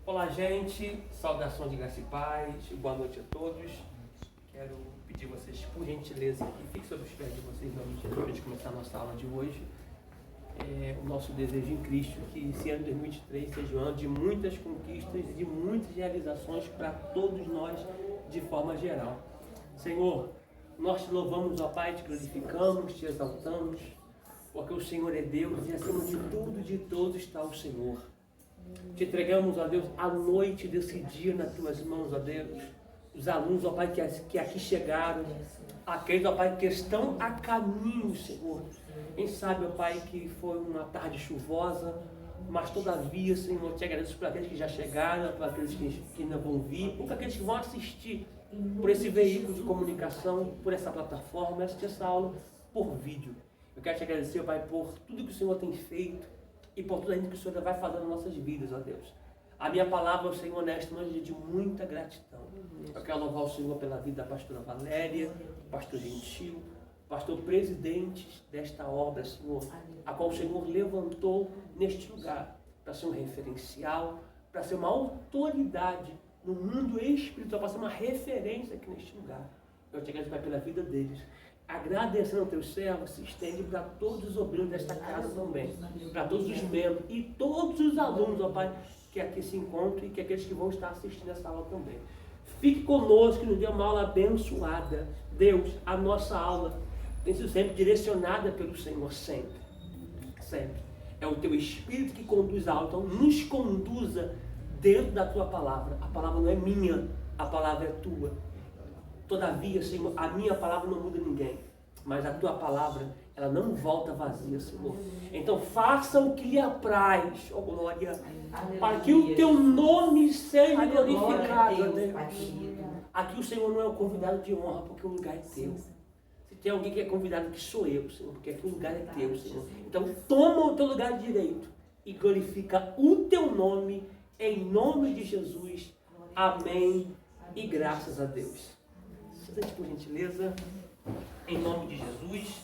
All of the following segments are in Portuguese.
Olá, gente. Saudação de graça e paz. Boa noite a todos. Quero pedir vocês, por gentileza, que fiquem sobre os pés de vocês em nome de Jesus, antes de começar a nossa aula de hoje. O nosso desejo em Cristo que esse ano de 2023 seja um ano de muitas conquistas e de muitas realizações para todos nós de forma geral. Senhor, nós te louvamos, ó Pai, te glorificamos, te exaltamos, porque o Senhor é Deus e acima de tudo e de todos está o Senhor. Te entregamos, ó Deus, a noite desse dia nas tuas mãos, ó Deus. Os alunos, ó Pai, que aqui chegaram, aqueles, ó Pai, que estão a caminho, Senhor. Quem sabe, ó Pai, que foi uma tarde chuvosa, mas todavia, Senhor, te agradeço por aqueles que já chegaram, por aqueles que ainda vão vir, por aqueles que vão assistir por esse veículo de comunicação, por essa plataforma, assistir essa aula por vídeo. Eu quero te agradecer, ó Pai, por tudo que o Senhor tem feito e por tudo ainda que o Senhor vai fazer nas nossas vidas, ó Deus. A minha palavra, Senhor, nesta noite é de muita gratidão. Eu quero louvar o Senhor pela vida da pastora Valéria, pastor Gentil, pastor presidente desta obra, Senhor, a qual o Senhor levantou neste lugar para ser um referencial, para ser uma autoridade no mundo espiritual, para ser uma referência aqui neste lugar. Eu te agradeço, Pai, pela vida deles. Agradecendo ao teu servo, se estende para todos os obreiros desta casa também, para todos os membros e todos os alunos, ó Pai, que aqui se encontram e que aqueles que vão estar assistindo essa aula também. Fique conosco e nos dê uma aula abençoada. Deus, a nossa aula tem sido sempre direcionada pelo Senhor, sempre. Sempre. É o teu Espírito que conduz a aula, então nos conduza dentro da tua palavra. A palavra não é minha, a palavra é tua. Todavia, Senhor, a minha palavra não muda ninguém, mas a tua palavra, ela não volta vazia, Senhor. Então faça o que lhe apraz, ó glória, para que o teu nome seja glorificado, Deus. Aqui o Senhor não é o convidado de honra, porque o lugar é teu. Se tem alguém que é convidado, que sou eu, Senhor, porque aqui o lugar é teu, Senhor. Então toma o teu lugar de direito e glorifica o teu nome, em nome de Jesus. Amém e graças a Deus. Por gentileza, em nome de Jesus.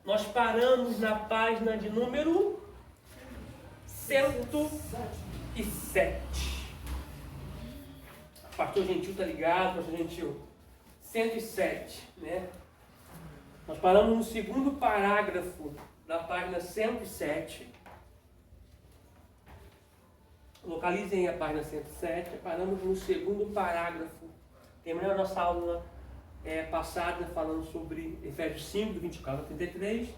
Nós paramos na página de número 107. Pastor Gentil está ligado, Pastor Gentil? 107, né? Nós paramos no segundo parágrafo da página 107. Localizem a página 107. Paramos no segundo parágrafo. Terminamos a nossa aula passada falando sobre Efésios 5, do 24 ao 33,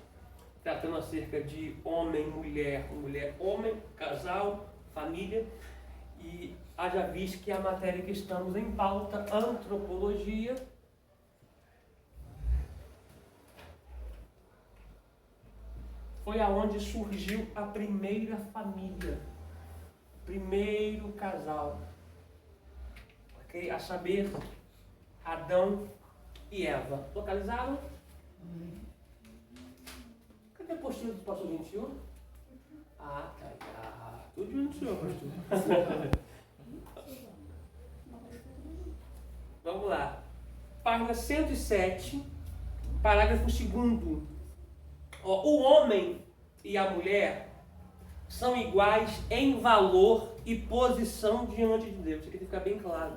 tratando acerca de homem, mulher, mulher, homem, casal, família, e haja visto que a matéria que estamos em pauta, antropologia, foi aonde surgiu a primeira família, primeiro casal, ok? A saber, Adão e Eva. Localizaram? Cadê a postura do pastor Gentil? Ah, tá. Tudo junto, senhor, pastor. Vamos lá. Página 107, parágrafo 2º. O homem e a mulher são iguais em valor e posição diante de Deus. Isso aqui tem que ficar bem claro,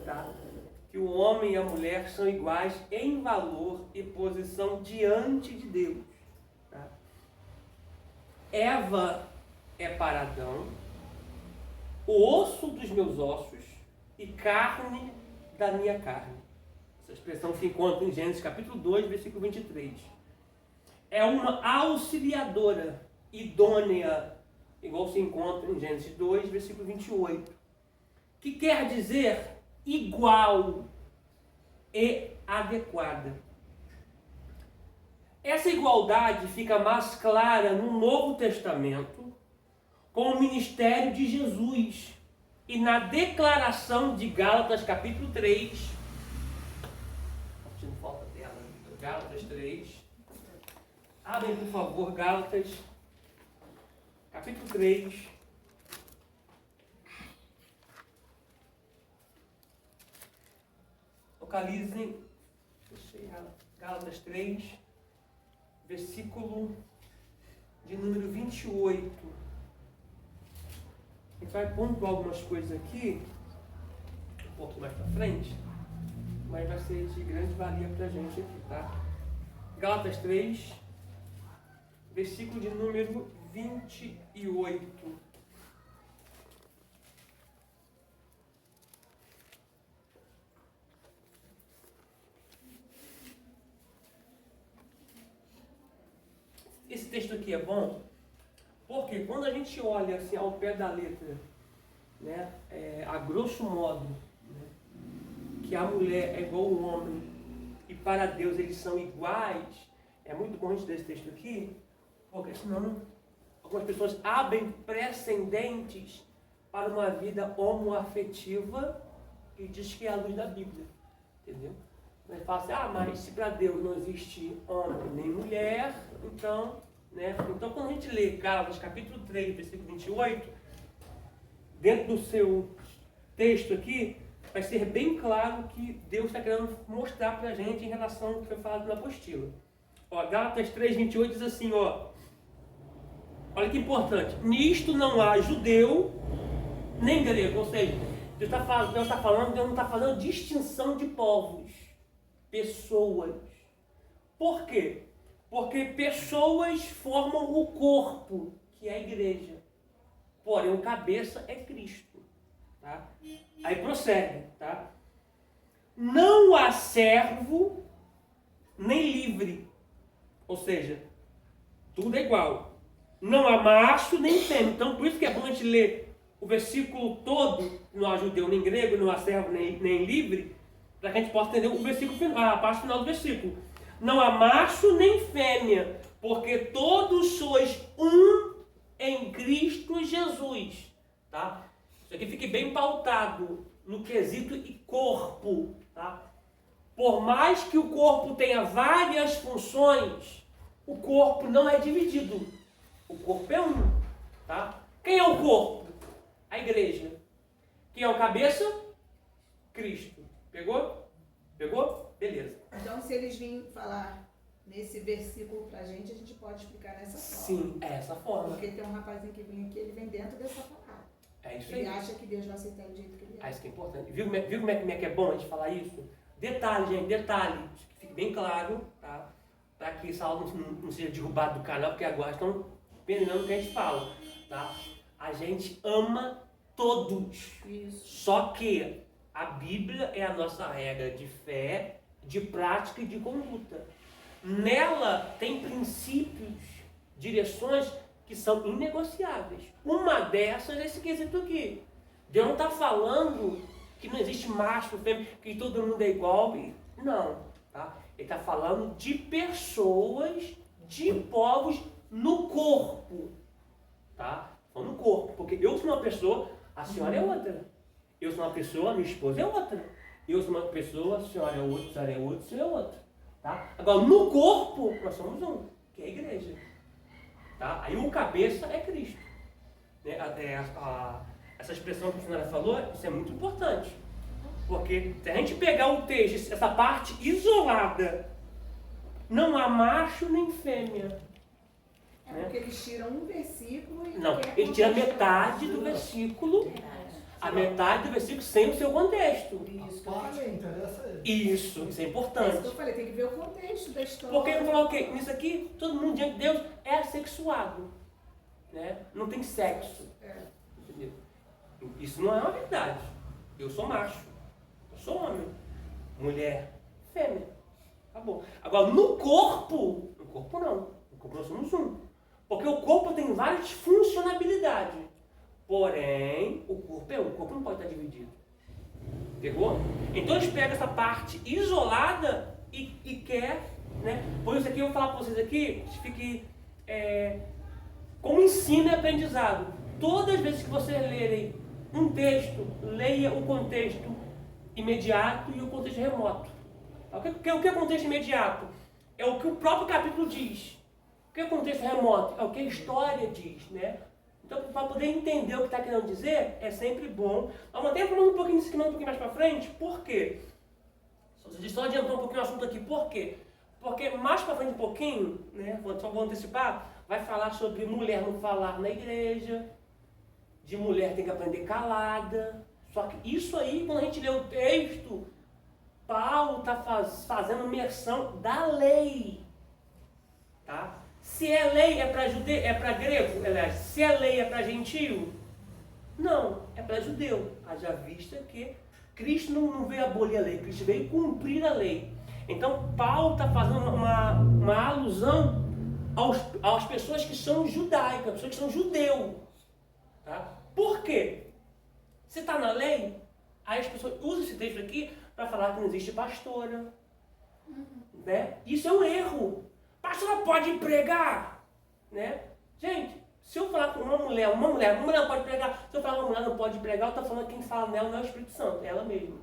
tá? Que o homem e a mulher são iguais em valor e posição diante de Deus. Tá? Eva é para Adão, o osso dos meus ossos e carne da minha carne. Essa expressão se encontra em Gênesis capítulo 2, versículo 23. É uma auxiliadora, idônea, igual se encontra em Gênesis 2, versículo 28. Que quer dizer igual e adequada. Essa igualdade fica mais clara no Novo Testamento com o ministério de Jesus e na declaração de Gálatas capítulo 3. Não falta dela, Gálatas 3. Abrem, por favor, Gálatas capítulo 3. Localizem Gálatas 3, versículo de número 28. gente vai pontuar algumas coisas aqui, um pouco mais para frente, mas vai ser de grande valia para a gente aqui, tá? Gálatas 3, versículo de número 28. Esse texto aqui é bom, porque quando a gente olha assim, ao pé da letra, né, a grosso modo, né, que a mulher é igual ao homem e para Deus eles são iguais, é muito bom a gente ler esse texto aqui, porque senão algumas pessoas abrem precedentes para uma vida homoafetiva e diz que é a luz da Bíblia, entendeu? Mas fala assim, mas se para Deus não existe homem nem mulher, então, né? Então quando a gente lê Gálatas capítulo 3, versículo 28, dentro do seu texto aqui, vai ser bem claro que Deus está querendo mostrar para a gente em relação ao que foi falado na apostila. Gálatas 3, 28 diz assim, olha que importante, nisto não há judeu nem grego, ou seja, Deus não está fazendo distinção de povos, pessoas. Por quê? Porque pessoas formam o corpo, que é a igreja. Porém, o cabeça é Cristo. Tá? Aí prossegue. Tá? Não há servo nem livre. Ou seja, tudo é igual. Não há macho nem fêmea. Então, por isso que é bom a gente ler o versículo todo, não há judeu nem grego, não há servo nem livre, para que a gente possa entender o versículo final, a parte final do versículo. Não há macho nem fêmea, porque todos sois um em Cristo Jesus. Tá? Isso aqui fique bem pautado no quesito e corpo. Tá? Por mais que o corpo tenha várias funções, o corpo não é dividido. O corpo é um. Tá? Quem é o corpo? A igreja. Quem é o cabeça? Cristo. Pegou? Pegou? Beleza. Então, se eles virem falar nesse versículo pra gente, a gente pode explicar dessa forma. Sim, é essa forma. Porque tem um rapazinho que vem aqui, ele vem dentro dessa palavra. É isso ele aí. acha que Deus vai aceitar do jeito que ele é. Isso que é importante. Viu como é que é bom a gente falar isso? Detalhe, gente, detalhe. Que fique bem claro, tá? Para que essa aula não seja derrubada do canal, porque agora estão pensando o que a gente fala, tá? A gente ama todos. Isso. Só que a Bíblia é a nossa regra de fé, de prática e de conduta. Nela tem princípios, direções que são inegociáveis. Uma dessas é esse quesito aqui. Deus não está falando que não existe macho, fêmea, que todo mundo é igual. Não. Tá? Ele está falando de pessoas, de povos no corpo. Tá? No corpo. Porque eu sou uma pessoa, a senhora é outra. Eu sou uma pessoa, minha esposa é outra. Eu sou uma pessoa, a senhora é outra, a senhora é outra, a senhora é outra. Tá? Agora, no corpo, nós somos um, que é a igreja. Tá? Aí o cabeça é Cristo. Né? Essa expressão que a senhora falou, isso é muito importante. Porque se a gente pegar o texto, essa parte isolada, não há macho nem fêmea. É porque eles tiram um versículo e... Não, ele tira metade do versículo, a metade do versículo sem o seu contexto. Isso que eu falei. Isso é É isso que importante. eu falei, tem que ver o contexto da história. Porque ele falou que nisso aqui, todo mundo diante de Deus é assexuado. Né? Não tem sexo. Entendeu? Isso não é uma verdade. Eu sou macho. Eu sou homem. Mulher, fêmea. Acabou. Agora, no corpo não. No corpo nós somos um. Porque o corpo tem várias funcionalidades. Porém, o corpo é um. O corpo não pode estar dividido. Pegou? Então eles pegam essa parte isolada e quer, né? Por isso aqui eu vou falar para vocês aqui, fique como ensino e aprendizado. Todas as vezes que vocês lerem um texto, leia o contexto imediato e o contexto remoto. O que é o contexto imediato? É o que o próprio capítulo diz. O que é o contexto remoto? É o que a história diz, né? Então, para poder entender o que está querendo dizer, é sempre bom. Ao mesmo tempo, falando um pouquinho disso aqui, um pouquinho mais para frente. Por quê? Só adiantar um pouquinho o assunto aqui. Por quê? Porque mais para frente um pouquinho, né, só vou antecipar, vai falar sobre mulher não falar na igreja, de mulher tem que aprender calada. Só que isso aí, quando a gente lê o texto, Paulo está fazendo menção da lei. Tá? Se é lei é para judeu, é para grego, aliás, se é lei é para gentio, não, é para judeu. Haja vista que Cristo não veio abolir a lei, Cristo veio cumprir a lei. Então Paulo está fazendo uma alusão às pessoas que são judaicas, pessoas que são judeus. Tá? Por quê? Se está na lei, aí as pessoas usam esse texto aqui para falar que não existe pastora. Né? Isso é um erro. Pastora pode pregar, né? Gente, se eu falar com uma mulher não pode pregar. Se eu falar que uma mulher não pode pregar, eu estou falando que quem fala nela não é o Espírito Santo, é ela mesma.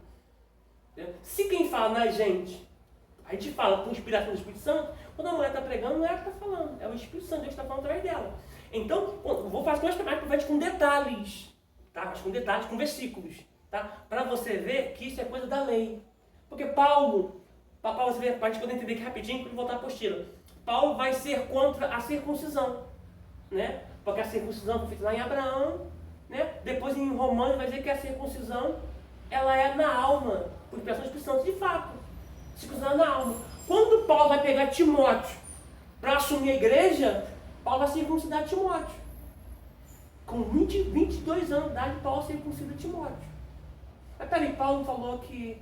Né? Se quem fala na gente, a gente fala com inspiração do Espírito Santo, quando a mulher está pregando, não é ela que está falando, é o Espírito Santo, Deus está falando através dela. Então, eu vou fazer mais com detalhes, tá? Mas com detalhes, com versículos, tá? Para você ver que isso é coisa da lei. Porque Paulo, para você ver, para a gente poder entender aqui rapidinho, para voltar à apostila. Paulo vai ser contra a circuncisão, né? Porque a circuncisão foi feita lá em Abraão, né? Depois em Romanos vai dizer que a circuncisão ela é na alma, por expressão do Espírito Santo, de fato. Circuncisão é na alma. Quando Paulo vai pegar Timóteo para assumir a igreja, Paulo vai circuncidar Timóteo. Com 22 anos de idade, Paulo circuncida Timóteo. Mas peraí, Paulo falou que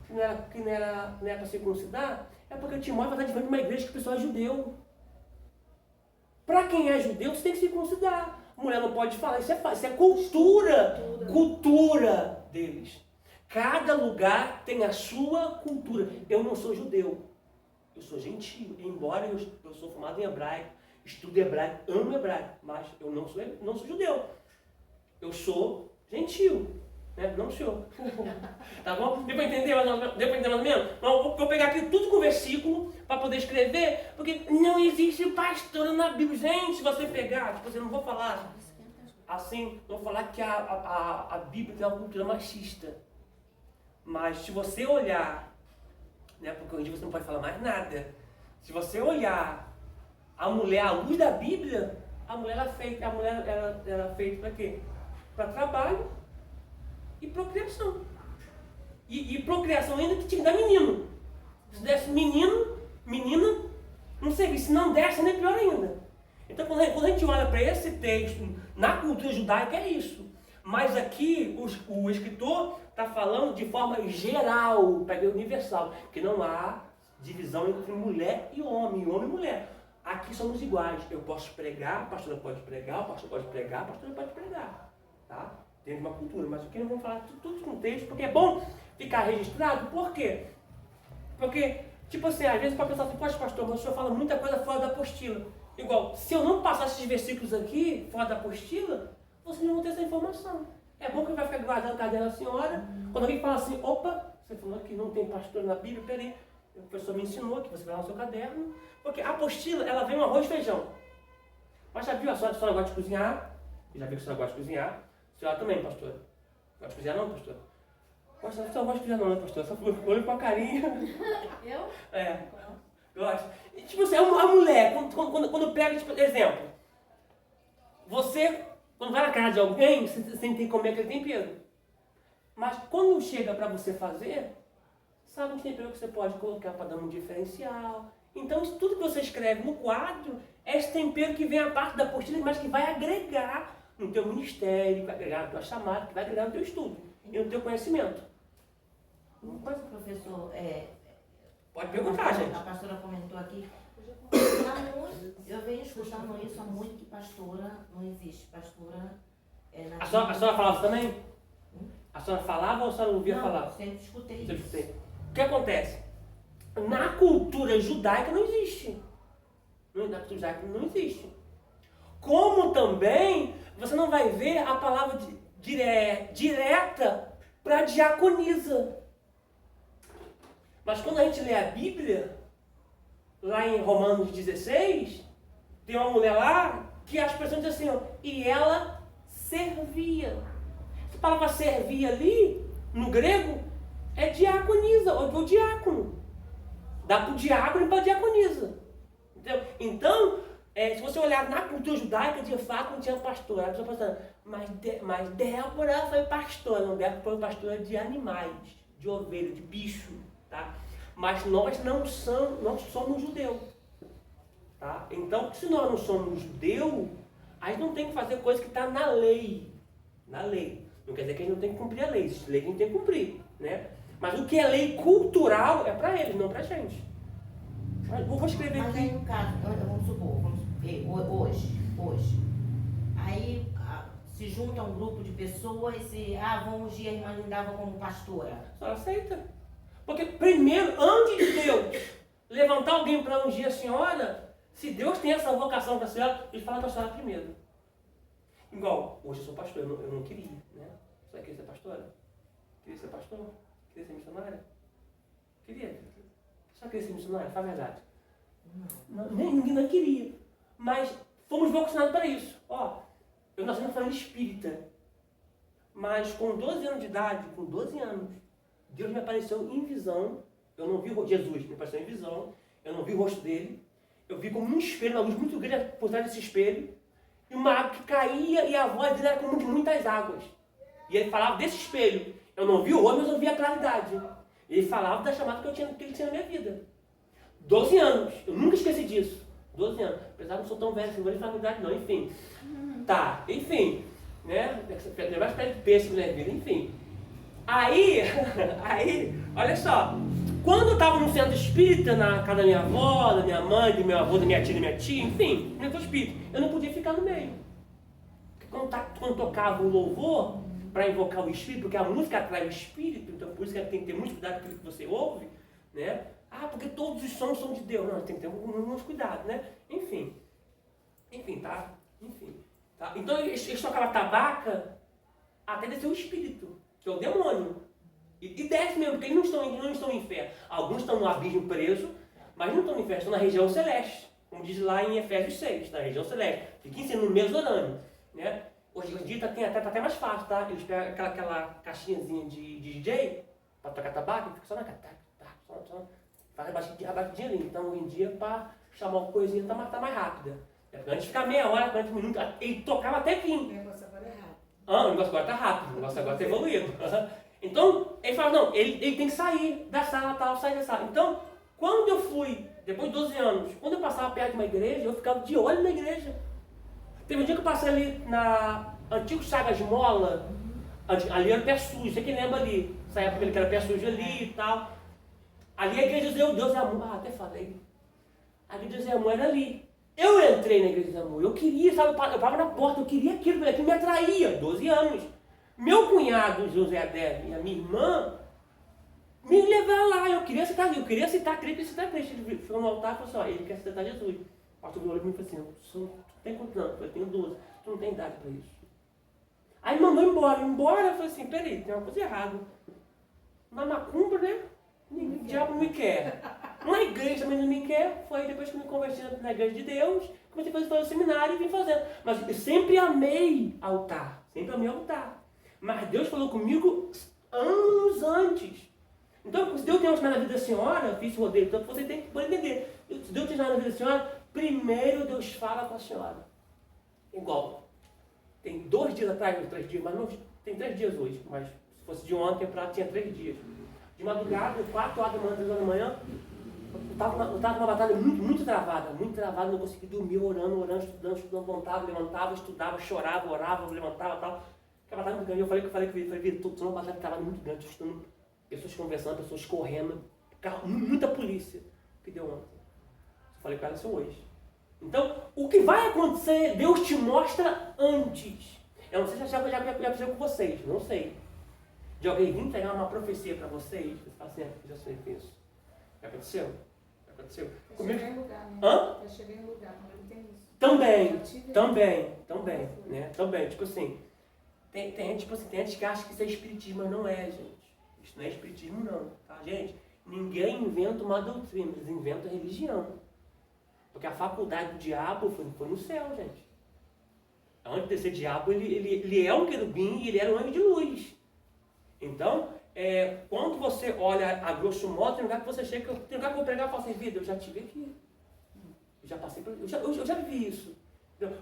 não era para circuncidar? É porque Timóteo vai estar diante de uma igreja que o pessoal é judeu. Para quem é judeu, você tem que circuncidar. A mulher não pode falar, isso é cultura deles. Cada lugar tem a sua cultura. Eu não sou judeu, eu sou gentio. Embora eu sou formado em hebraico, estudo hebraico, amo hebraico, mas eu não sou judeu. Eu sou gentio. Né? Não, senhor. Tá bom? Deu para entender mais ou menos? Vou pegar aqui tudo com versículo para poder escrever, porque não existe pastora na Bíblia. Gente, se você pegar, tipo, eu não vou falar assim, não vou falar que a Bíblia tem uma cultura machista. Mas se você olhar, né, porque hoje em dia você não pode falar mais nada, se você olhar a mulher à luz da Bíblia, a mulher era feita para quê? Para trabalho e procriação. E procriação ainda que tinha que dar menino. Se desse menina, não servia. Se não desse, nem pior ainda. Então quando a gente olha para esse texto, na cultura judaica é isso. Mas aqui o escritor está falando de forma geral, universal, que não há divisão entre mulher e homem e mulher. Aqui somos iguais. Eu posso pregar, a pastora pode pregar, o pastor pode pregar, a pastora pode pregar. Tá? Dentro de uma cultura, mas aqui nós vamos falar tudo com texto, porque é bom ficar registrado. Por quê? Porque, tipo assim, às vezes pode pensar assim, poxa pastor, mas o senhor fala muita coisa fora da apostila. Igual, se eu não passar esses versículos aqui, fora da apostila, vocês não vão ter essa informação. É bom que vai ficar guardado na cadeira da senhora. Quando alguém fala assim, opa, você falou que não tem pastor na Bíblia, peraí, o professor me ensinou que você vai lá no seu caderno. Porque a apostila, ela vem um arroz e feijão. Mas já viu, a senhora gosta de cozinhar, já viu que a senhora gosta de cozinhar. A senhora também, pastor. Gosta de cozinhar não, pastor? A senhora não gosta de cozinhar não, pastor? Só olho com a carinha. Eu? É. Gosto. E, tipo assim, a mulher, quando pega, tipo, exemplo, você, quando vai na casa de alguém, você tem que comer aquele tempero. Mas quando chega para você fazer, sabe que tempero que você pode colocar para dar um diferencial. Então, tudo que você escreve no quadro é esse tempero que vem a parte da apostila, mas que vai agregar no teu ministério, que vai agregar na tua chamada, que vai agregar no teu estudo e no teu conhecimento. Uma coisa, professor, Pode perguntar, gente. A pastora comentou aqui. Eu venho escutando isso há muito, que pastora não existe. Pastora A senhora falava também? A senhora falava ou a senhora ouvia falar? Não, sempre escutei Sempre isso. escutei. O que acontece? Na cultura judaica não existe. Na cultura judaica não existe. Como também você não vai ver a palavra direta para diaconisa. Mas quando a gente lê a Bíblia, lá em Romanos 16, tem uma mulher lá que as pessoas dizem assim, ó, e ela servia. Essa palavra servir ali, no grego, é diaconisa, ou diácono. Dá para o diácono e para a diaconisa. Entendeu? Então, Se você olhar na cultura judaica, de fato não tinha pastor. A pessoa pensando, mas Débora foi pastora. Não, Débora foi pastora de animais, de ovelha, de bicho. Tá? Mas nós não somos judeus. Tá? Então, se nós não somos judeus, a gente não tem que fazer coisa que está na lei. Na lei. Não quer dizer que a gente não tem que cumprir a lei. Existe lei que a gente tem que cumprir. Né? Mas o que é lei cultural é para eles, não para a gente. Eu vou escrever mas aqui. aí no caso, vamos supor, hoje. Aí se junta um grupo de pessoas e vamos ungir a irmã Lindava como pastora. Só aceita. Porque primeiro, antes de Deus levantar alguém para ungir a senhora, se Deus tem essa vocação para a senhora, ele fala da senhora primeiro. Igual, hoje eu sou pastor, eu não queria, né? Você queria ser pastora? Queria ser pastor? Queria ser missionária? Queria. Só queria ser missionária? Fala a verdade. Ninguém não queria. Mas fomos vocacionados para isso. Eu nasci na família espírita. Mas com 12 anos de idade, Deus me apareceu em visão. Eu não vi Jesus, me apareceu em visão. Eu não vi o rosto dele. Eu vi como um espelho, uma luz muito grande por trás desse espelho. E uma água que caía e a voz dele era como de muitas águas. E ele falava desse espelho. Eu não vi o rosto, mas eu vi a claridade. Ele falava da chamada que ele tinha na minha vida. 12 anos. Eu nunca esqueci disso. 12 anos. Apesar de não sou tão velho, não vou lhe falar a idade não. Enfim. Tá. Enfim. Né? Levar esse pé de peixe na minha vida. Enfim. Aí, olha só. Quando eu estava no centro espírita, na casa da minha avó, da minha mãe, do meu avô, da minha tia, enfim, no centro espírita, eu não podia ficar no meio. Porque quando tocava o louvor, para invocar o espírito, porque a música atrai o espírito, então por isso que tem que ter muito cuidado com aquilo que você ouve, né? Porque todos os sons são de Deus. Não, tem que ter uns cuidados, né? Enfim, tá? Então eles tocavam tabaca até descer o espírito, que é o demônio. E desce mesmo, porque eles não estão em inferno. Alguns estão no abismo preso, mas não estão no inferno, estão na região celeste. Como diz lá em Efésios 6, na região celeste. Fica ensinando no Mesorânio, né? Hoje em dia tá até mais fácil, tá? Eles pegam aquela caixinhazinha de DJ para tocar tabaco e fica só na cara. Só. Faz a batidinha ali. Então hoje em dia, para chamar uma coisinha, tá mais rápida. Antes de ficar meia hora, 40 minutos, ele tocava até 20. O negócio agora é rápido. O negócio agora tá rápido, o negócio agora tá evoluído. Então, ele fala, não, ele tem que sair da sala, tal, sair da sala. Então, quando eu fui, depois de 12 anos, quando eu passava perto de uma igreja, eu ficava de olho na igreja. Teve um dia que eu passei ali na antigo Chagas Mola, ali era o pé sujo, você que lembra ali, essa época que era pé sujo ali e tal. Ali a igreja de Deus é Amor, até falei. A igreja de Amor era ali. Eu entrei na igreja de Amor, eu queria, sabe, eu parava na porta, eu queria aquilo me atraía, 12 anos. Meu cunhado, José Adélio, e a minha irmã, me levaram lá, eu queria citar ali, eu queria citar Cristo. Ele ficou no altar e falou assim, ele quer citar Jesus. O pastor olhou para mim e falou assim, tu tem quantos anos? Eu tenho 12, tu não tem idade para isso. Aí mandou embora, eu falei assim, peraí, tem uma coisa errada. Na macumba, né? O diabo não me quer. Na igreja também não me quer. Foi depois que eu me converti na igreja de Deus, comecei a fazer o seminário e vim fazendo. Mas eu sempre amei altar. Mas Deus falou comigo anos antes. Então, se Deus tem uma chamada na vida da senhora, eu fiz esse rodeio, então você tem que poder entender. Se Deus tem uma chamada na vida da senhora, primeiro Deus fala com a senhora. Igual. Tem 2 dias atrás, 3 dias, mas não, tem 3 dias hoje. Mas se fosse de ontem, tinha 3 dias. De madrugada, 4 horas da manhã, 3 horas da manhã, eu estava numa batalha muito travada, não conseguia dormir, orando, estudando, levantava, estudava, chorava, orava, levantava e tal. Que a batalha muito grande. Eu falei que estou numa batalha que estava muito grande, estudando, pessoas conversando, pessoas correndo, muita polícia. O que deu ontem? Eu falei com ela isso hoje. Então, o que vai acontecer, Deus te mostra antes. Eu não sei se já aconteceu com vocês, não sei. De alguém vir entregar uma profecia para vocês, você fala assim, já sei isso. Já aconteceu? Eu cheguei em lugar, né? Eu cheguei em lugar, quando tem isso. Também, tipo assim, tem gente que acha que isso é espiritismo, mas não é, gente. Isso não é espiritismo não, tá, gente? Ninguém inventa uma doutrina, eles inventam religião. Porque a faculdade do diabo foi no céu, gente. Antes de ser diabo, ele é um querubim e ele era um anjo de luz. Então, quando você olha a grosso modo, tem lugar que você chega, tem lugar que eu vou pregar e falo assim, vida, eu já estive aqui. já passei por isso. Eu já vivi isso.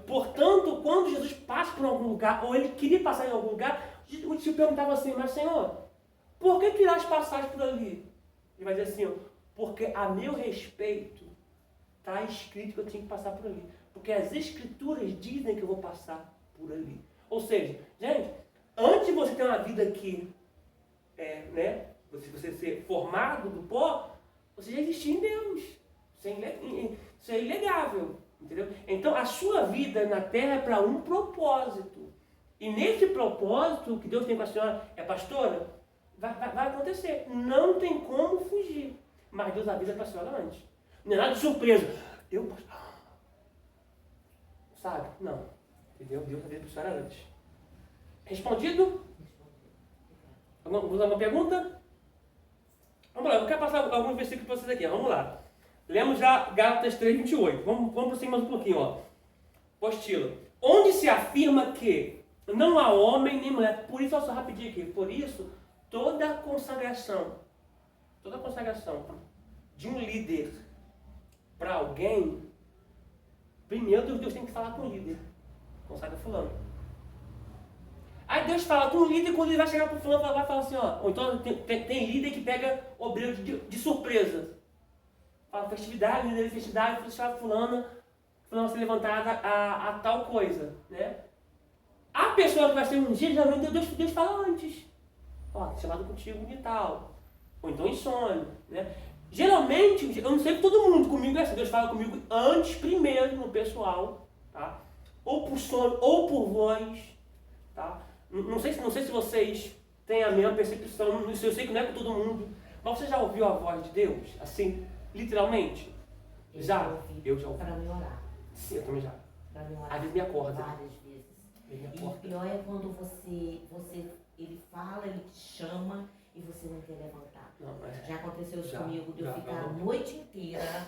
Portanto, quando Jesus passa por algum lugar, ou ele queria passar em algum lugar, o tio perguntava assim, mas Senhor, por que irás passar por ali? Ele vai dizer assim, ó, porque a meu respeito está escrito que eu tinha que passar por ali. Porque as escrituras dizem que eu vou passar por ali. Ou seja, gente, antes de você ter uma vida aqui, você ser formado do pó, você já existia em Deus. Isso é inegável. Entendeu? Então, a sua vida na Terra é para um propósito. E nesse propósito que Deus tem com a senhora, pastora, vai acontecer. Não tem como fugir. Mas Deus avisa para a senhora antes. Não é nada de surpresa. Sabe? Não. Entendeu? Deus avisa para a senhora antes. Respondido? Vamos dar uma pergunta? Vamos lá, eu quero passar alguns versículos para vocês aqui. Vamos lá. Lemos já Gálatas 3:28. Vamos prosseguir mais um pouquinho, ó. Apostila. Onde se afirma que não há homem nem mulher. Por isso, só rapidinho aqui. Por isso, toda a consagração de um líder para alguém, primeiro Deus tem que falar com o líder. Consagra fulano. Aí Deus fala com o líder, quando ele vai chegar para o fulano, vai falar assim, ó. Ou então tem líder que pega obreiro de surpresa. Fala festividade, líder de festividade, fulana vai ser levantada a tal coisa, né? A pessoa que vai ser ungida, geralmente Deus fala antes. Ó, chamado contigo e tal. Ou então em sonho, né? Geralmente, eu não sei todo mundo, comigo é assim, Deus fala comigo antes, primeiro, no pessoal, tá? Ou por sonho, ou por voz, tá? Não sei se vocês têm a mesma percepção, eu sei que não é com todo mundo, mas você já ouviu a voz de Deus, assim, literalmente? Eu já ouvi. Para me orar. Sim, eu também já. Para me orar. Às vezes me acorda. Várias vezes. E o pior é quando ele fala, ele te chama e você não quer levantar. Já aconteceu isso comigo, de eu ficar a noite inteira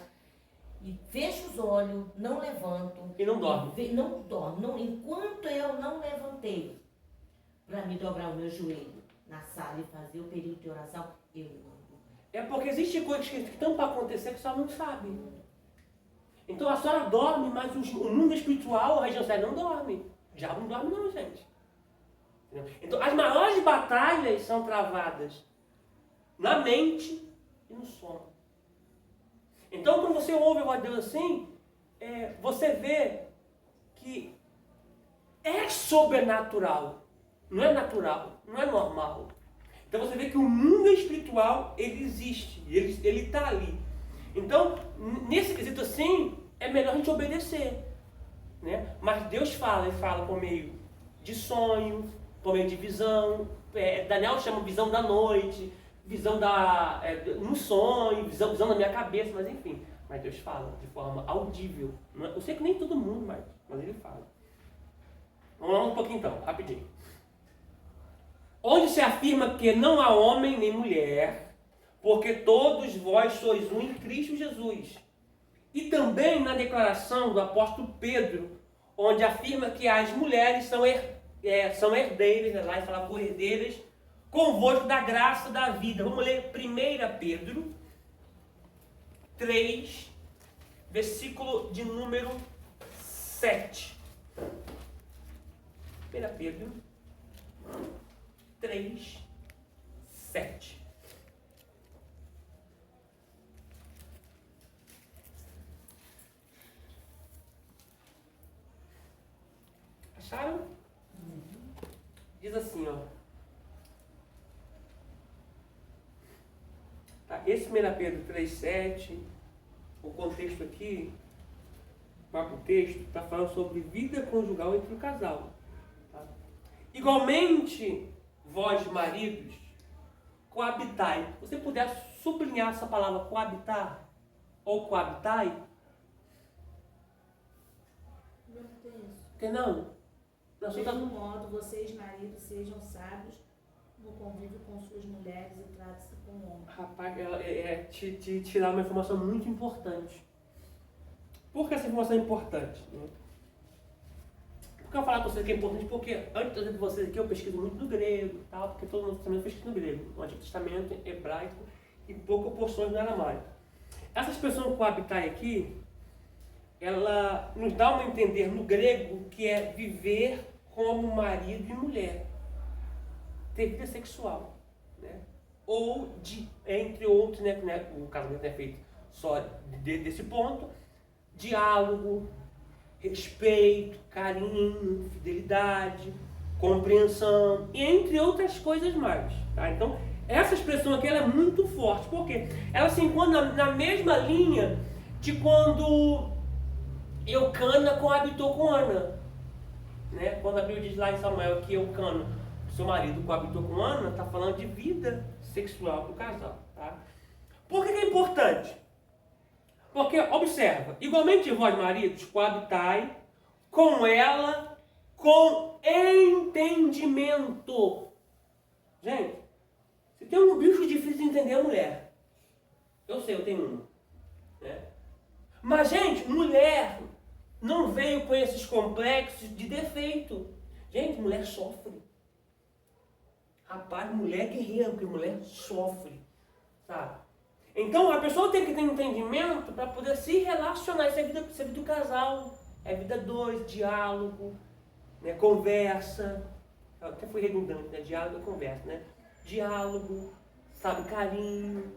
e fecho os olhos, não levanto. E não dorme. Não dorme. Enquanto eu não levantei para me dobrar o meu joelho na sala e fazer o período de oração, eu não dormi. É porque existem coisas que estão para acontecer que a senhora não sabe. Então a senhora dorme, mas o mundo espiritual, a região séria, não dorme. O diabo não dorme não, gente. Então as maiores batalhas são travadas na mente e no sono. Então quando você ouve a voz de Deus assim, você vê que é sobrenatural. Não é natural, não é normal. Então você vê que o mundo espiritual, ele existe, ele está ali. Então, nesse quesito assim, é melhor a gente obedecer. Né? Mas Deus fala, ele fala por meio de sonho, por meio de visão. Daniel chama visão da noite, visão no sonho, visão na minha cabeça, mas enfim. Mas Deus fala de forma audível. Eu sei que nem todo mundo, mas ele fala. Vamos lá um pouquinho então, rapidinho. Onde se afirma que não há homem nem mulher, porque todos vós sois um em Cristo Jesus. E também na declaração do apóstolo Pedro, onde afirma que as mulheres são herdeiras, né? Lá ele fala por herdeiras, convosco da graça da vida. Vamos ler 1 Pedro 3, versículo de número 7. 1 Pedro 3, 7. Acharam? Diz assim, ó. Tá, esse 1 Pedro 3, 7, o contexto aqui, o próprio texto, está falando sobre vida conjugal entre o casal. Tá? Igualmente, vós, maridos, coabitai. Se você puder sublinhar essa palavra coabitar ou coabitai. Não. Do mesmo modo, vocês, maridos, sejam sábios no convívio com suas mulheres e tratem-se como homem. Rapaz, te dá uma informação muito importante. Por que essa informação é importante? Né? Por que eu falar com vocês que é importante? Porque antes de vocês aqui eu pesquiso muito no grego, tal, porque todo o Novo Testamento pesquisa no grego, no Antigo Testamento, hebraico e poucas porções no aramaico. Essas pessoas coabitai aqui ela nos dá um entender no grego que é viver como marido e mulher, ter vida sexual, né? Ou entre outros, né? O casamento é feito só desse ponto, diálogo, respeito, carinho, fidelidade, compreensão, e entre outras coisas mais, tá? Então, essa expressão aqui ela é muito forte, porque ela se encontra na mesma linha de quando Eucana coabitou com Ana, né? Quando a Bíblia diz lá em Samuel que Eucana, seu marido, coabitou com Ana, está falando de vida sexual do casal, tá? Por que é importante? Porque, observa, igualmente vós maridos, coabitai com ela com entendimento. Gente, você tem um bicho difícil de entender a mulher. Eu sei, eu tenho uma, né? Mas, gente, mulher não veio com esses complexos de defeito. Gente, mulher sofre. Rapaz, mulher guerreira, porque mulher sofre, sabe? Então, a pessoa tem que ter entendimento para poder se relacionar. Isso é vida do casal, é vida dois, diálogo, né? Conversa. Eu até fui redundante, né? Diálogo e conversa, né? Diálogo, sabe, carinho.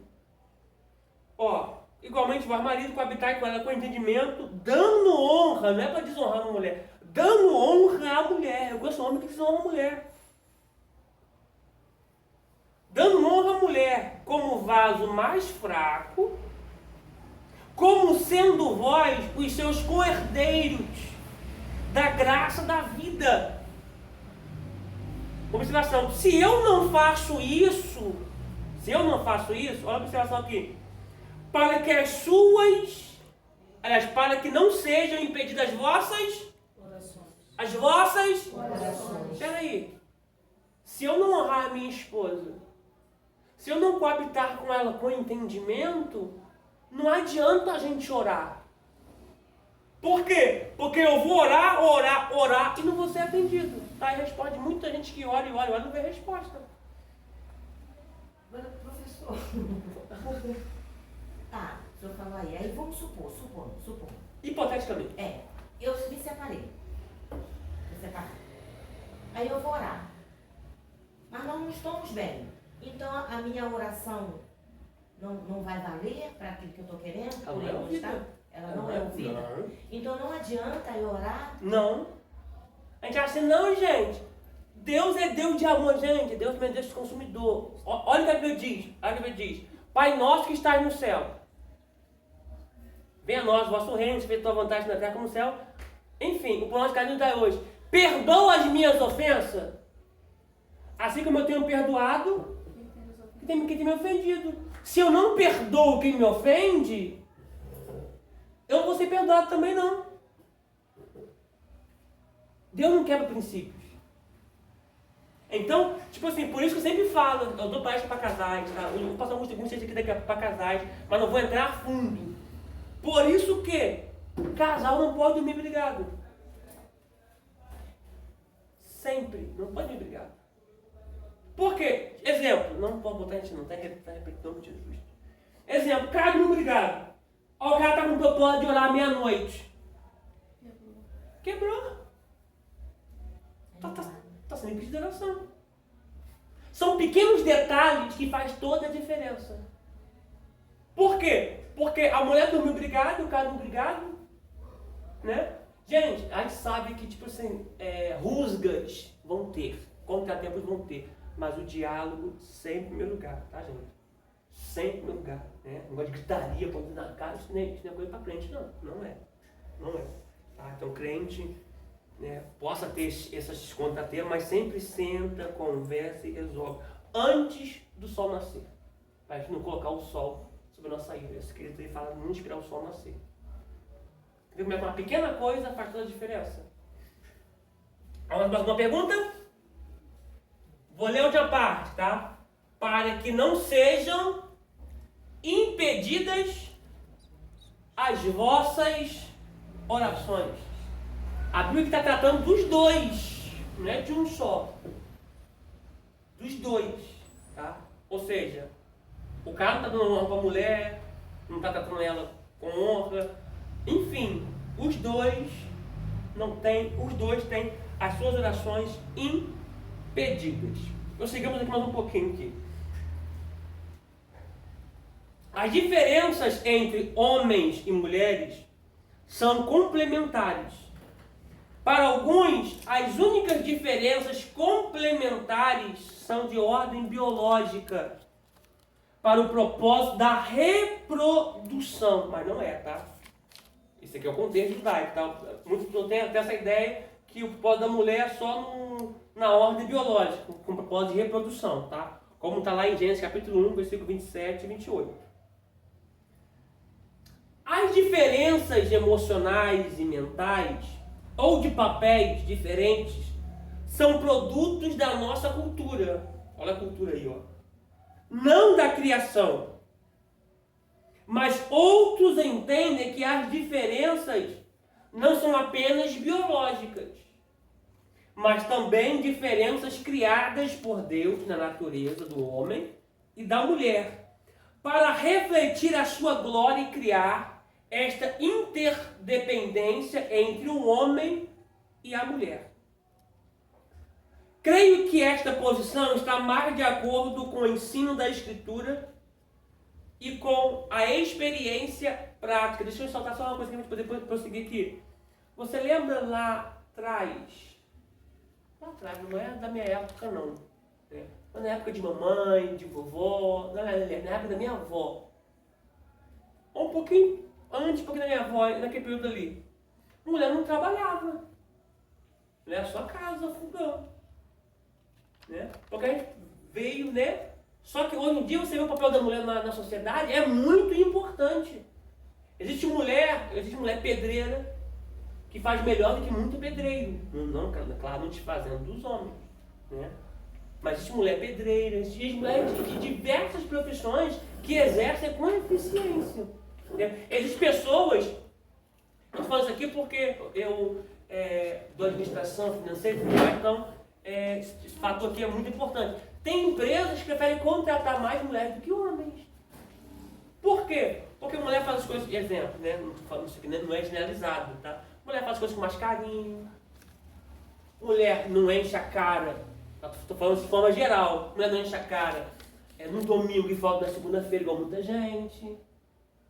Ó, igualmente, vós marido, coabitai com ela com entendimento, dando honra, não é para desonrar uma mulher, dando honra à mulher. Eu gosto de homem que desonra a mulher. Dando honra à mulher como vaso mais fraco, como sendo vós os seus co-herdeiros da graça da vida. Observação, se eu não faço isso, olha a observação aqui, para que para que não sejam impedidas as vossas orações. Espera aí, se eu não honrar a minha esposa, se eu não coabitar com ela com entendimento, não adianta a gente orar. Por quê? Porque eu vou orar e não vou ser atendido. Tá? E responde muita gente que ora e não vê resposta. Mas, professor, tá, o senhor falou aí vamos supor. Hipoteticamente. Eu me separei. Aí eu vou orar. Mas nós não estamos bem. Então a minha oração não vai valer para aquilo que eu estou querendo? Ela não é ouvida. Ela não é ouvida? Não. Então não adianta eu orar? Não. A gente acha assim, não, gente. Deus é Deus de amor, gente. Deus também é Deus de consumidor. Olha o que a Bíblia diz. Pai nosso que estás no céu. Venha a nós, vosso reino, se feita tua vontade na terra como no céu. Enfim, o pão nosso caminho dá hoje. Perdoa as minhas ofensas, assim como eu tenho perdoado quem tem me ofendido. Se eu não perdoo quem me ofende, eu não vou ser perdoado também não. Deus não quebra princípios. Então, tipo assim, por isso que eu sempre falo, eu dou palestra para casais, tá? Eu vou passar alguns segundos aqui daqui para casais, mas não vou entrar a fundo. Por isso que casal não pode dormir brigado. Sempre, não pode dormir brigado. Por quê? Exemplo, não pode botar a gente não, tá repetindo de Jesus. Exemplo, cara não brigado. Ó, o cara tá com o propósito de orar meia-noite. Quebrou. Tá sendo impedido de oração. São pequenos detalhes que faz toda a diferença. Por quê? Porque a mulher dormiu brigada, o cara não brigado, né? Gente, a gente sabe que, tipo assim, rusgas vão ter, contratempos vão ter, mas o diálogo sempre em primeiro lugar, tá, gente? Sempre em primeiro lugar, né? Não gosta de gritaria, pondo na cara, isso não é coisa pra crente, não é. Tá? Então, crente, né, possa ter esses contratempos, mas sempre senta, conversa e resolve, antes do sol nascer, pra gente não colocar o sol sobre a nossa ira. Esse querido aí fala, não esperar o sol nascer. Viu como é que uma pequena coisa faz toda a diferença? Vamos para uma pergunta? Vou ler outra parte, tá? Para que não sejam impedidas as vossas orações. A Bíblia está tratando dos dois, não é de um só. Dos dois, tá? Ou seja, o cara não está dando honra para a mulher, não está tratando ela com honra. Enfim, os dois têm as suas orações impedidas. Então seguimos aqui mais um pouquinho aqui. As diferenças entre homens e mulheres são complementares. Para alguns, as únicas diferenças complementares são de ordem biológica, para o propósito da reprodução. Mas não é, tá? Esse aqui é o contexto judaico, tá? Muitos pessoas têm até essa ideia que o propósito da mulher é só na ordem biológica, com o propósito de reprodução, tá? Como está lá em Gênesis capítulo 1, versículo 27 e 28. As diferenças emocionais e mentais, ou de papéis diferentes, são produtos da nossa cultura. Olha a cultura aí, ó. Não da criação. Mas outros entendem que as diferenças não são apenas biológicas, mas também diferenças criadas por Deus na natureza do homem e da mulher, para refletir a sua glória e criar esta interdependência entre o homem e a mulher. Creio que esta posição está mais de acordo com o ensino da Escritura e com a experiência prática. Deixa eu soltar só uma coisa que a gente poder prosseguir aqui. Você lembra lá atrás, não é da minha época não, né? Na época de mamãe, de vovó, na época da minha avó, um pouquinho antes, da minha avó, naquele período ali, a mulher não trabalhava, né? Só casa, fogão, né? Porque a gente veio, né? Só que hoje em dia você vê o papel da mulher na sociedade, é muito importante. Existe mulher pedreira, que faz melhor do que muito pedreiro. Não, claro, não desfazendo dos homens, né? Mas existe mulher pedreira, existe mulheres de diversas profissões que exercem com eficiência. Né? Existem pessoas, eu estou falando isso aqui porque eu dou administração financeira, então esse fator aqui é muito importante. Tem empresas que preferem contratar mais mulheres do que homens. Por quê? Porque a mulher faz as coisas, exemplo, né? Não estou falando isso aqui, não é generalizado, tá? Mulher faz as coisas com mais carinho. Mulher não enche a cara. Estou falando de forma geral. Mulher não enche a cara no domingo e volta na segunda-feira igual muita gente.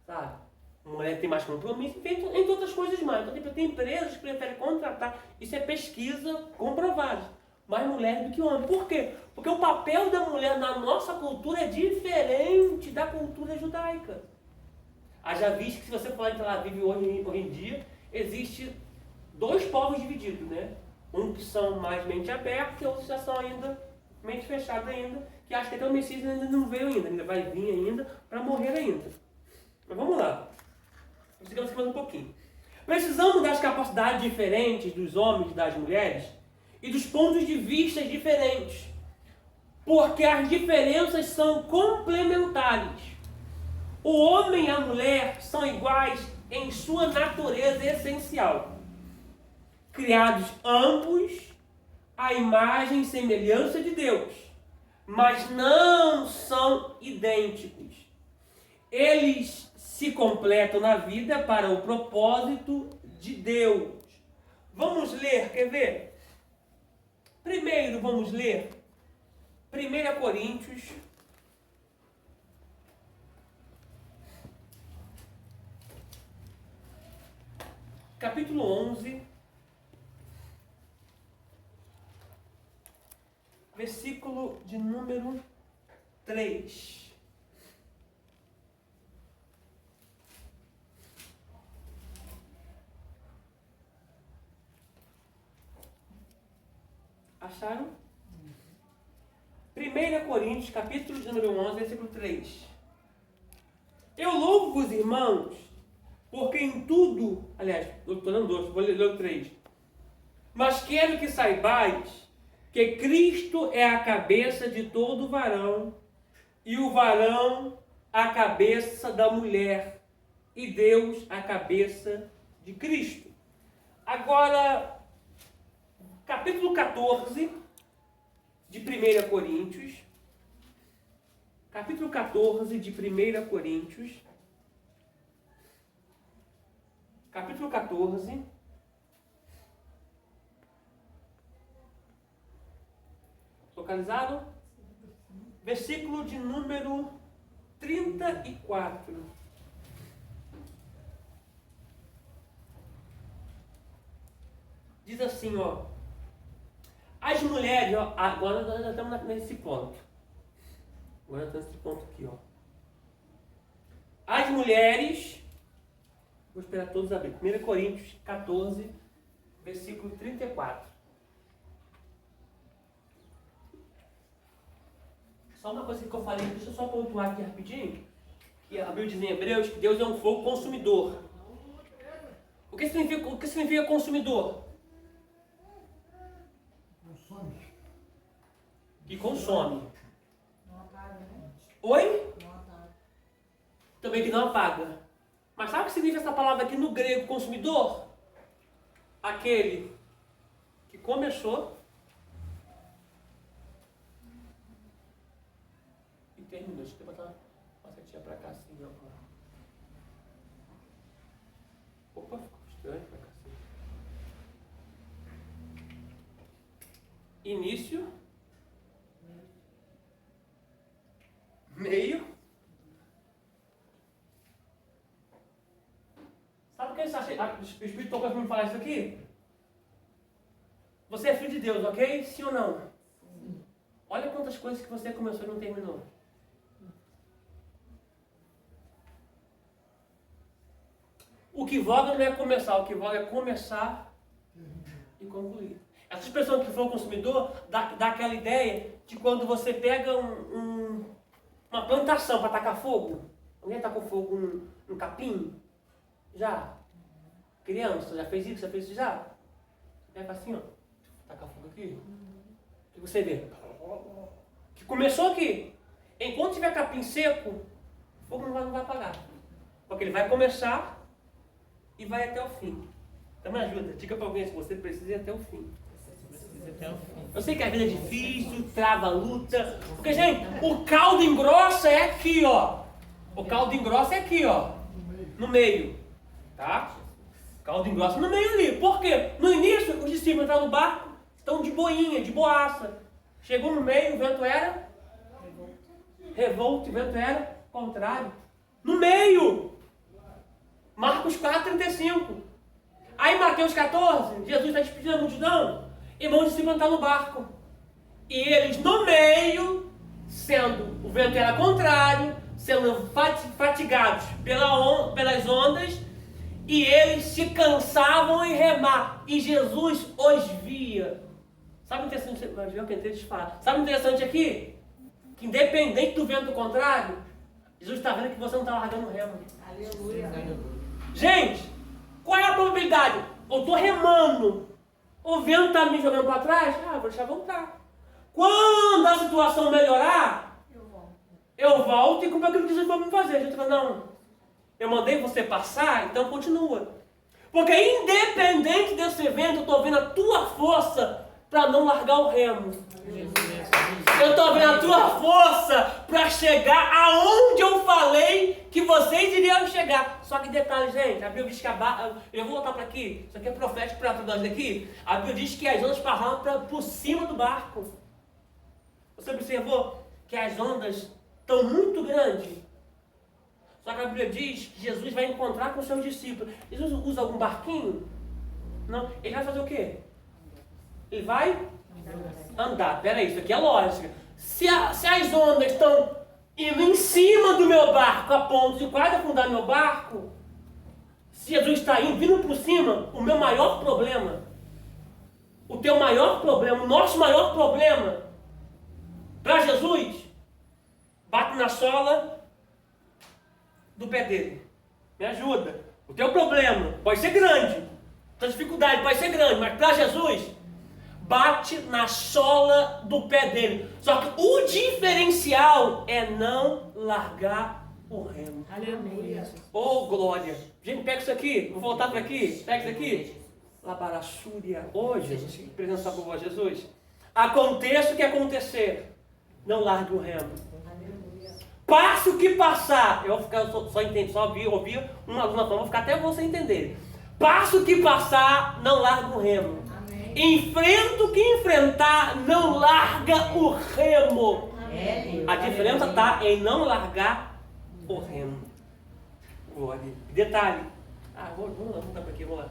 Sabe? Mulher tem mais compromisso, entre outras coisas mais. Então tem empresas que preferem contratar. Isso é pesquisa comprovada. Mais mulher do que homem. Por quê? Porque o papel da mulher na nossa cultura é diferente da cultura judaica. Haja visto que se você falar em Tel Aviv hoje em dia, existe dois povos divididos, né? Um que são mais mente aberta e outros já são ainda mente fechada ainda, que acha que até o Messias ainda não veio ainda vai vir ainda para morrer ainda. Mas vamos lá. Sigamos aqui mais um pouquinho. Precisamos das capacidades diferentes dos homens e das mulheres e dos pontos de vista diferentes, porque as diferenças são complementares. O homem e a mulher são iguais em sua natureza essencial, criados ambos à imagem e semelhança de Deus, mas não são idênticos. Eles se completam na vida para o propósito de Deus. Vamos ler, quer ver? Primeiro vamos ler 1 Coríntios, capítulo 11, versículo de número 3. Acharam? 1 Coríntios, capítulo de número 11, versículo 3. Eu louvo-vos, irmãos, porque em tudo, aliás, eu estou dando 2, vou ler o 3. Mas quero que saibais que Cristo é a cabeça de todo varão, e o varão a cabeça da mulher, e Deus a cabeça de Cristo. Agora, capítulo 14 de 1 Coríntios. Capítulo 14 de 1 Coríntios. capítulo 14. Localizado? Versículo de número 34. Diz assim, ó. As mulheres, ó, agora nós já estamos nesse ponto. Agora estamos nesse ponto aqui, ó. As mulheres, vou esperar todos abrir. 1 Coríntios 14, versículo 34. Só uma coisa que eu falei, deixa eu só pontuar aqui rapidinho. Que a Bíblia diz em Hebreus que Deus é um fogo consumidor. O que significa consumidor? Que consome. Não apaga, né? Oi? Não apaga. Também que não apaga. Mas sabe o que significa essa palavra aqui no grego, consumidor? Aquele que começou e terminou. Deixa eu botar uma setinha pra cá assim, ó. Opa, ficou estranho pra cá assim. Início. Meio. Sabe o que o Espírito tocou para me falar isso aqui? Você é filho de Deus, ok? Sim ou não? Sim. Olha quantas coisas que você começou e não terminou. O que voga não é começar, o que voga é começar e concluir. Essa expressão que foi o consumidor dá aquela ideia de quando você pega uma plantação para tacar fogo. Alguém tacou fogo no capim? Já? Criança, já fez isso? Já fez isso já? Você pega assim, ó. Taca fogo aqui. O que você vê? Que começou aqui. Enquanto tiver capim seco, o fogo não vai apagar. Porque ele vai começar e vai até o fim. Então me ajuda. Diga para alguém se você precisa ir até o fim. Eu sei que a vida é difícil, trava a luta. Porque, gente, o caldo engrossa é aqui, ó. O caldo engrossa é aqui, ó. No meio. Tá? O caldo engrossa no meio ali. Por quê? No início, os discípulos entraram no barco, estão de boinha, de boaça. Chegou no meio, o vento era revolto, o vento era contrário. No meio. Marcos 4:35. Aí, Mateus 14, Jesus está despedindo a multidão. Irmãos, discípulos estão no barco. E eles no meio, sendo o vento era contrário, sendo fatigados pelas ondas, e eles se cansavam em remar. E Jesus os via. Sabe o interessante? Sabe o interessante aqui? Que independente do vento contrário, Jesus está vendo que você não está largando o remo. Aleluia. Gente, qual é a probabilidade? Eu estou remando. O vento está me jogando para trás? Vou deixar voltar. Quando a situação melhorar, eu volto e cumpro aquilo que Jesus vai me fazer. A gente fala, não, eu mandei você passar, então continua. Porque independente desse evento, eu estou vendo a tua força para não largar o remo. Eu estou vendo a tua força para chegar aonde eu falei que vocês iriam chegar. Só que detalhe, gente, a Bíblia diz que eu vou voltar para aqui, isso aqui é profético para todos nós daqui. A Bíblia diz que as ondas passavam por cima do barco. Você observou que as ondas estão muito grandes? Só que a Bíblia diz que Jesus vai encontrar com os seus discípulos. Jesus usa algum barquinho? Não. Ele vai fazer o quê? Ele vai andar. Peraí, isso aqui é lógica. Se as ondas estão indo em cima do meu barco, a ponto de quase afundar meu barco, se Jesus está vindo por cima, o meu maior problema, o teu maior problema, o nosso maior problema, para Jesus, bate na sola do pé dele. Me ajuda. O teu problema pode ser grande, a tua dificuldade pode ser grande, mas para Jesus, bate na sola do pé dele. Só que o diferencial é não largar o remo. Aleluia. Oh, glória. Gente, pega isso aqui. Vou voltar para aqui. Pega isso aqui. Labarassúria. Oh, Jesus. Que presença boa, Jesus. Aconteça o que acontecer, não largue o remo. Aleluia. Passe o que passar. Eu vou ficar só ouvir uma aluna falando, vou ficar até você entender. Passo o que passar, não larga o remo. Amém. Enfrenta o que enfrentar, não larga o remo. Deus. A diferença está em não largar o remo. Glória. Detalhe. Vamos lá, vamos dar para aqui, vamos lá.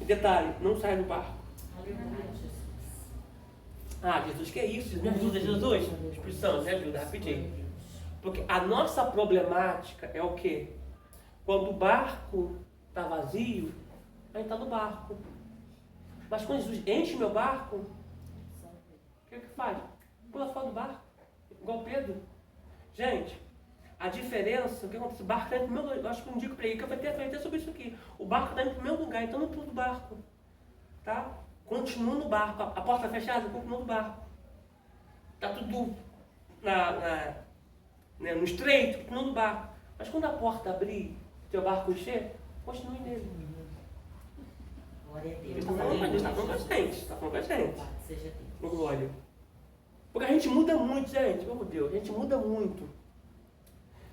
Detalhe, não sai do barco. Jesus, que é isso? Me ajuda, Jesus. Espírito Santo, me ajuda, rapidinho. Porque a nossa problemática é o quê? Quando o barco está vazio, a gente está no barco. Mas quando Jesus enche meu barco, o que faz? Pula fora do barco. Igual Pedro. Gente, a diferença, o que acontece? O barco está indo para o meu lugar. Eu acho que um dia que eu preguei, que eu falei até sobre isso aqui. O barco está indo para o meu lugar, então não pula do barco. Tá? Continua no barco. A porta fechada, continua no barco. Está tudo no estreito, continua no barco. Mas quando a porta abrir, teu barco encher, continue nele. Glória a Deus. Está falando com a gente. Está falando com a gente. Seja Deus. Glória. Porque a gente muda muito, gente. Meu Deus, a gente muda muito.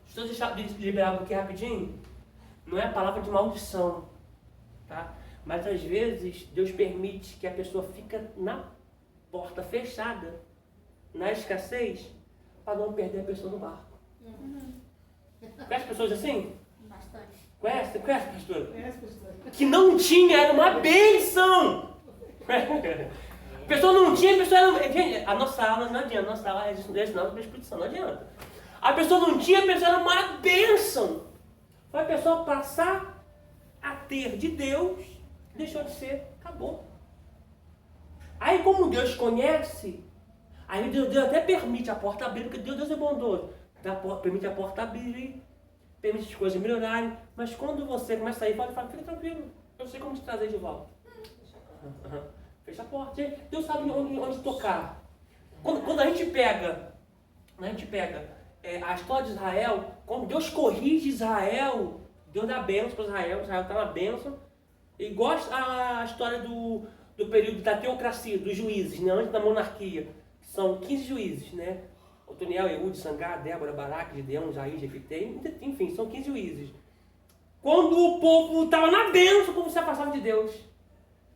Deixa eu deixar de liberar aqui rapidinho. Não é a palavra de maldição, tá? Mas às vezes Deus permite que a pessoa fica na porta fechada, na escassez, para não perder a pessoa no barco. Conhece pessoas assim? Bastante. Conhece, pastor? Conhece, pastor? Que não tinha, era uma bênção. A pessoa não tinha, a pessoa era... Gente, a nossa aula não adianta, a nossa aula é ensinada pelo Espírito Santo, não adianta. A pessoa não tinha, a pessoa era uma bênção. Foi a pessoa passar a ter de Deus, deixou de ser, acabou. Aí como Deus conhece, aí Deus até permite a porta abrir, porque Deus é bondoso. Permite a porta abrir, permite as coisas melhorarem, mas quando você começa a ir, fala, fica tranquilo, eu sei como te trazer de volta. Fecha a porta. Deus sabe onde tocar. Quando a gente pega a história de Israel, quando Deus corrige Israel, Deus dá bênção para Israel está na bênção. Igual a história do período da teocracia, dos juízes, né, antes da monarquia. São 15 juízes, né? Otoniel, Eude, Sangá, Débora, Baraque, Gideão, Jair, Jefité, enfim, são 15 juízes. Quando o povo estava na bênção, o povo se afastava de Deus.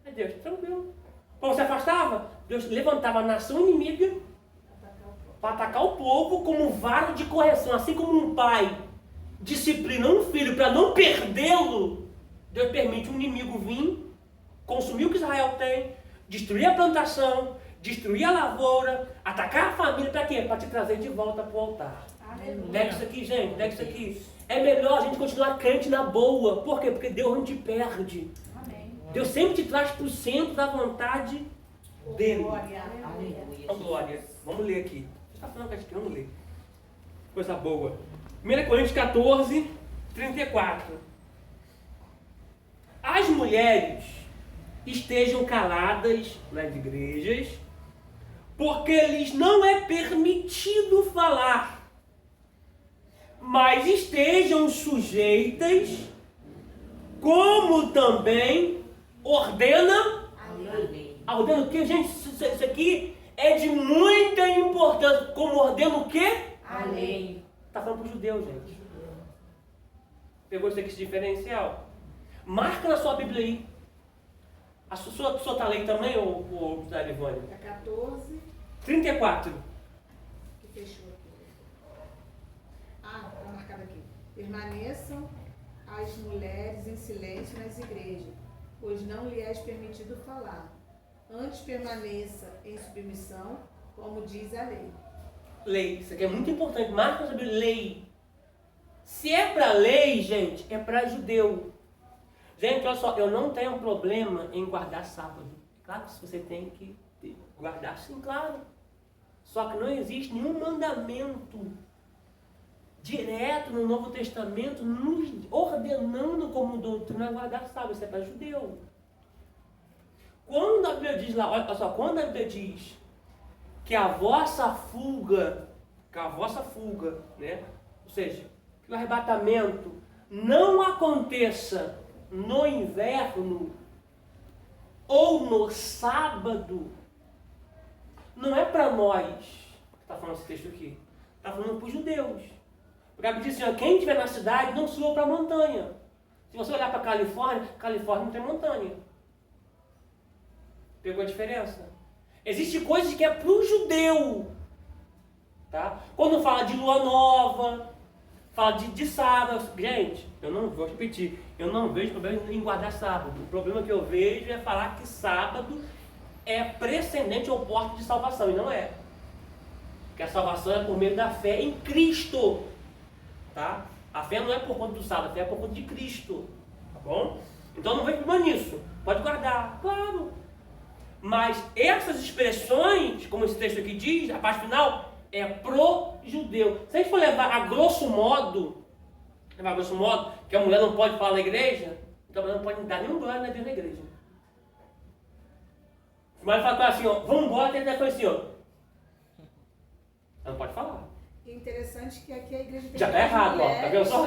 Aí Deus, tranquilo. Quando se afastava, Deus levantava a nação inimiga para atacar o povo como vara de correção. Assim como um pai disciplina um filho para não perdê-lo, Deus permite um inimigo vir, consumir o que Israel tem, destruir a plantação, destruir a lavoura, atacar a família, para quê? Para te trazer de volta para o altar. Pega isso aqui, gente, pega isso aqui. É melhor a gente continuar crente na boa. Por quê? Porque Deus não te perde. Amém. Deus sempre te traz para o centro da vontade dele. Glória. Então, glória. Vamos ler aqui. Você está falando com a gente, vamos ler. Coisa boa. 1 Coríntios 14, 34. As mulheres estejam caladas nas igrejas, porque lhes não é permitido falar, mas estejam sujeitas, como também ordena Ordena o quê? Gente, isso aqui é de muita importância. Como ordena o quê? A lei. Está falando para o judeu, gente. Pegou isso aqui, esse diferencial? Marca na sua Bíblia aí. A sua está lendo também, ou da Livânia? É 14. 34. Que fechou aqui. Está marcado aqui. Permaneçam as mulheres em silêncio nas igrejas, pois não lhe é permitido falar. Antes permaneça em submissão, como diz a lei. Lei. Isso aqui é muito importante. Marca sobre lei. Se é para lei, gente, é para judeu. Gente, olha só, eu não tenho problema em guardar sábado. Claro que você tem que guardar, sim, claro. Só que não existe nenhum mandamento direto no Novo Testamento nos ordenando como doutrina guardar sábado. Isso é para judeu. Quando a Bíblia diz lá, olha só, quando a Bíblia diz que a vossa fuga, né? Ou seja, que o arrebatamento não aconteça no inverno ou no sábado, não é para nós que está falando esse texto aqui, está falando para os judeus. Porque a Bíblia diz assim, ó, quem estiver na cidade não suba para a montanha. Se você olhar para Califórnia não tem montanha. Pegou a diferença? Existem coisas que é para o judeu. Tá? Quando fala de lua nova, fala de sábado. Gente, eu não vou repetir. Eu não vejo problema em guardar sábado. O problema que eu vejo é falar que sábado é precedente ou porta de salvação. E não é. Porque a salvação é por meio da fé em Cristo. Tá? A fé não é por conta do sábado, a fé é por conta de Cristo. Tá bom? Então não vem problema nisso. Pode guardar. Claro. Mas essas expressões, como esse texto aqui diz, a parte final, é pro judeu. Se a gente for levar a grosso modo, que a mulher não pode falar na igreja, então a mulher não pode dar nenhum glória a Deus na igreja. Mas fala assim, ó, vamos embora, até ele assim, ó. Ela não pode falar. E interessante que aqui a igreja tem já tá errado, ó. Tá vendo só?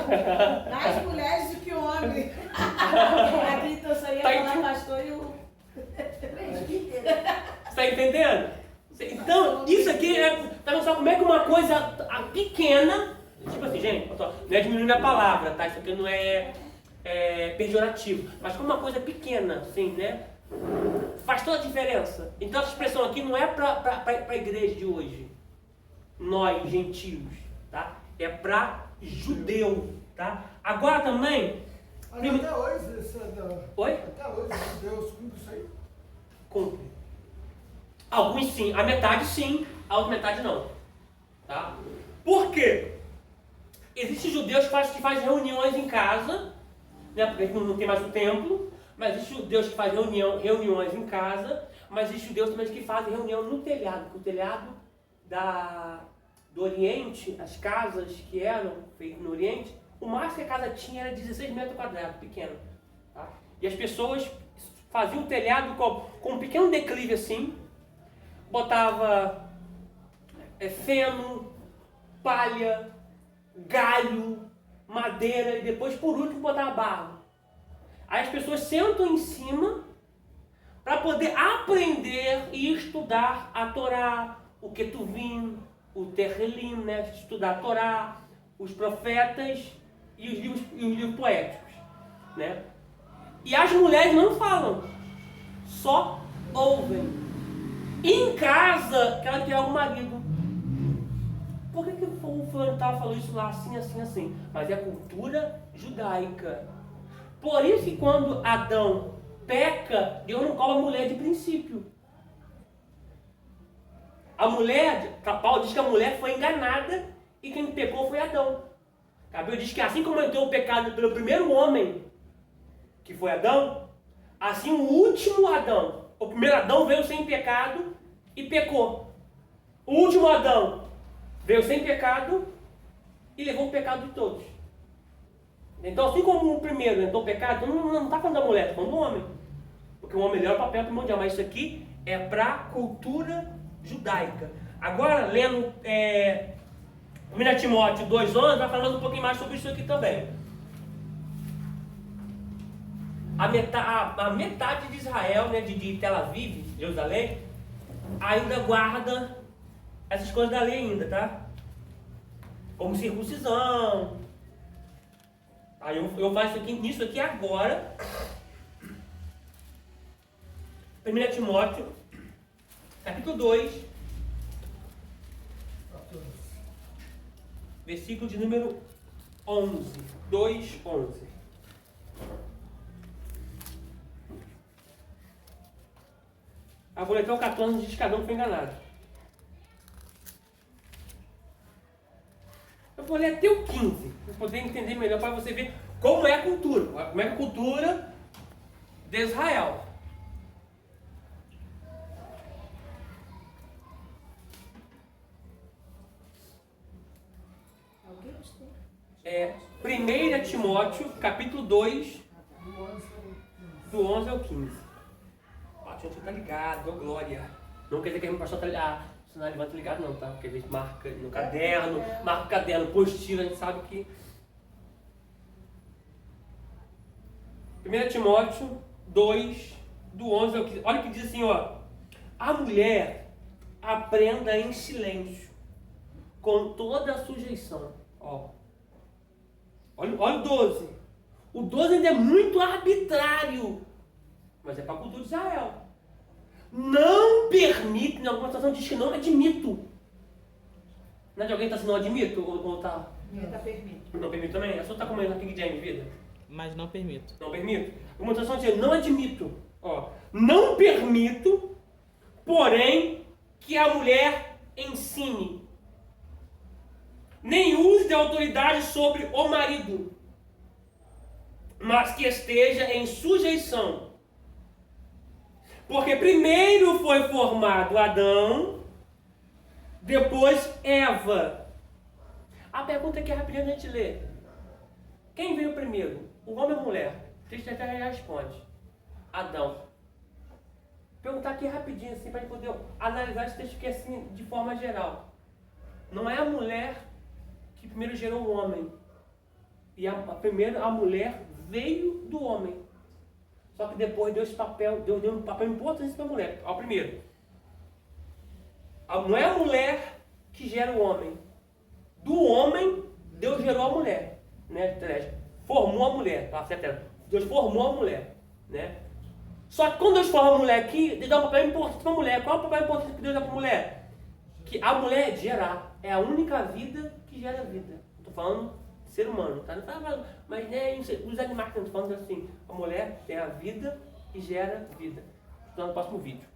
Mais mulheres do que homens. Aqui então só ia falar pastor e o... Você está entendendo? Então, isso aqui tá vendo só como é que uma coisa pequena, tipo assim, gente, não é diminuindo a palavra, tá? Isso aqui não é pejorativo, mas como uma coisa pequena, assim, né? Faz toda a diferença. Então, essa expressão aqui não é para a igreja de hoje, nós, gentios, tá? É para judeu, tá? Agora também... Mas até hoje, Oi? Até hoje, Deus cumpre isso aí? Cumpre. Alguns sim, a metade sim, a outra metade não. Tá? Por quê? Existem judeus que fazem reuniões em casa, né? Porque não tem mais o templo, mas existem judeus que fazem reuniões em casa, mas existem judeus também que fazem reunião no telhado, porque o telhado do Oriente, as casas que eram feitas no Oriente, o máximo que a casa tinha era 16 metros quadrados, pequeno. Tá? E as pessoas faziam o telhado com um pequeno declive assim, botava feno, palha, galho, madeira e depois por último botava barro. Aí as pessoas sentam em cima para poder aprender e estudar a Torá, o Ketuvim, o Terrelim, né? Estudar a Torá, os profetas e os livros poéticos, né? E as mulheres não falam, só ouvem. E em casa, que ela tem algum marido. Por que o fulano falou isso lá assim, assim, assim? Mas é a cultura judaica. Por isso que quando Adão peca, Deus não cobra a mulher de princípio. A mulher, Paulo diz que a mulher foi enganada e quem pecou foi Adão. A Bíblia diz que assim como entrou o pecado pelo primeiro homem, que foi Adão, assim o último Adão, o primeiro Adão veio sem pecado e pecou. O último Adão veio sem pecado e levou o pecado de todos. Então, assim como o primeiro entrou o pecado, não está falando da mulher, está falando do homem. Porque o homem leva o papel primordial, mas isso aqui é para a cultura judaica. Agora, lendo 1 Timóteo 2,11, vai falando um pouquinho mais sobre isso aqui também. A metade de Israel, né, de Tel Aviv, Jerusalém, ainda guarda essas coisas da lei ainda, tá? Como circuncisão. Aí eu faço isso aqui agora. 1 Timóteo, capítulo 2, versículo de número 11. 2:11. A vou ler até o 14, diz que cada um foi enganado. Eu vou ler até o 15, para poder entender melhor, para você ver como é a cultura. Como é a cultura de Israel. É 1 Timóteo, capítulo 2, do 11 ao 15. A gente tá ligado, glória. Não quer dizer que a gente pastor tá ligado. Se não levanta ligado não, tá? Porque a gente marca no caderno, marca o caderno, postilha, a gente sabe que... 1 Timóteo 2, do 11 ao 15. Olha o que diz assim, ó. A mulher aprenda em silêncio, com toda a sujeição. Ó. Olha o 12. O 12 ainda é muito arbitrário, mas é para a cultura de Israel. Não permite, em alguma situação diz que não admito. Não é de alguém que está assim, não admito? Ou está... Está permitido. Não permito também? A sua está como na King James, vida? Mas não permito. Não permito? Alguma situação diz, não admito. Ó, não permito, porém, que a mulher ensine. Nem use de autoridade sobre o marido, mas que esteja em sujeição. Porque primeiro foi formado Adão, depois Eva. A pergunta aqui é rapidinho a gente lê. Quem veio primeiro? O homem ou a mulher? O texto até já responde. Adão. Perguntar aqui rapidinho, assim, para a gente poder analisar esse texto aqui assim, de forma geral. Não é a mulher que primeiro gerou o homem. E primeiro a mulher veio do homem. Só que depois deu um papel importante para a mulher. Ao primeiro. Não é a mulher que gera o homem. Do homem, Deus gerou a mulher. Né? Formou a mulher. Tá certo? Deus formou a mulher. Né? Só que quando Deus forma a mulher aqui, Deus dá um papel importante para a mulher. Qual é o papel importante que Deus dá para a mulher? Que a mulher gerar. É a única vida que gera vida. Estou falando de ser humano. Tá? Não fala, mas nem os animais, estou falando assim. A mulher tem a vida e gera vida. Estou no próximo vídeo.